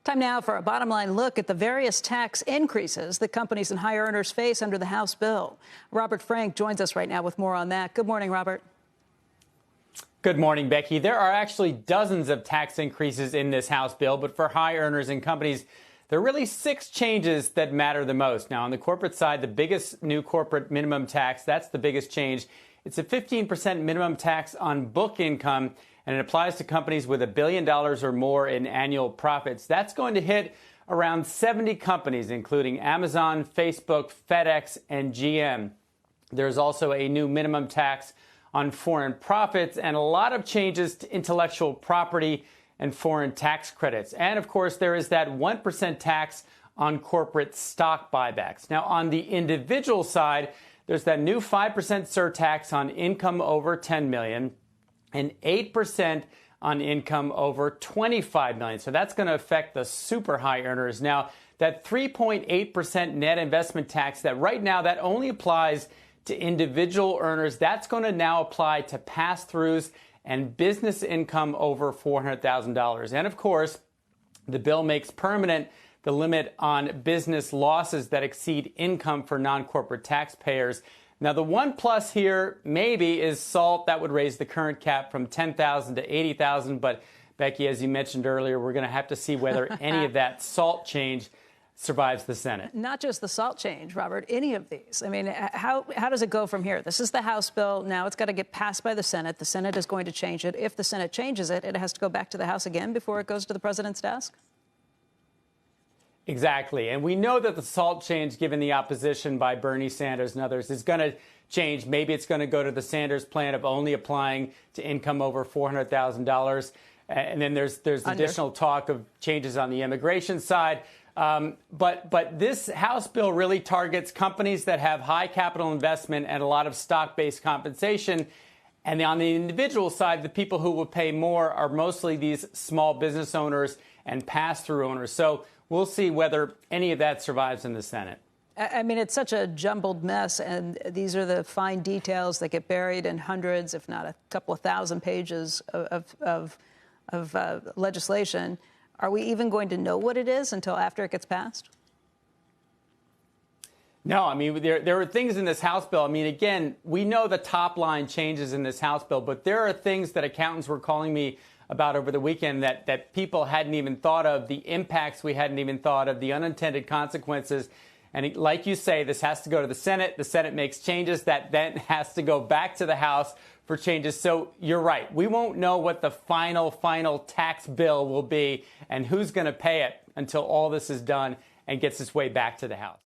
Time now for a bottom line look at the various tax increases that companies and high earners face under the House bill. Robert Frank joins us right now with more on that. Good morning, Robert. Good morning, Becky. There are actually dozens of tax increases in this House bill, but for high earners and companies, there are really 6 changes that matter the most. Now, on the corporate side, the biggest new corporate minimum tax, that's the biggest change. It's a 15% minimum tax on book income, and it applies to companies with $1 billion or more in annual profits. That's going to hit around 70 companies, including Amazon, Facebook, FedEx, and GM. There's also a new minimum tax on foreign profits and a lot of changes to intellectual property and foreign tax credits. And of course, there is that 1% tax on corporate stock buybacks. Now, on the individual side, there's that new 5% surtax on income over $10 million and 8% on income over $25 million. So that's going to affect the super high earners. Now, that 3.8% net investment tax that right now that only applies to individual earners, that's going to now apply to pass-throughs and business income over $400,000. And of course, the bill makes permanent the limit on business losses that exceed income for non-corporate taxpayers. Now, the one plus here maybe is SALT. That would raise the current cap from $10,000 to $80,000. But Becky, as you mentioned earlier, we're going to have to see whether any of that SALT change survives the Senate. Not just the SALT change, Robert, any of these. I mean, how does it go from here? This is the House bill. Now it's got to get passed by the Senate. The Senate is going to change it. If the Senate changes it, it has to go back to the House again before it goes to the president's desk? Exactly. And we know that the SALT change, given the opposition by Bernie Sanders and others, is going to change. Maybe it's going to go to the Sanders plan of only applying to income over $400,000. And then there's additional talk of changes on the immigration side. But this House bill really targets companies that have high capital investment and a lot of stock-based compensation. And on the individual side, the people who will pay more are mostly these small business owners and pass-through owners. So we'll see whether any of that survives in the Senate. I mean, it's such a jumbled mess, and these are the fine details that get buried in hundreds, if not a couple of thousand pages of legislation. Are we even going to know what it is until after it gets passed? No, I mean, there are things in this House bill. I mean, again, we know the top line changes in this House bill, but there are things that accountants were calling me about over the weekend that people hadn't even thought of, the impacts we hadn't even thought of, the unintended consequences. And like you say, this has to go to the Senate. The Senate makes changes that then has to go back to the House for changes. So you're right. We won't know what the final tax bill will be and who's going to pay it until all this is done and gets its way back to the House.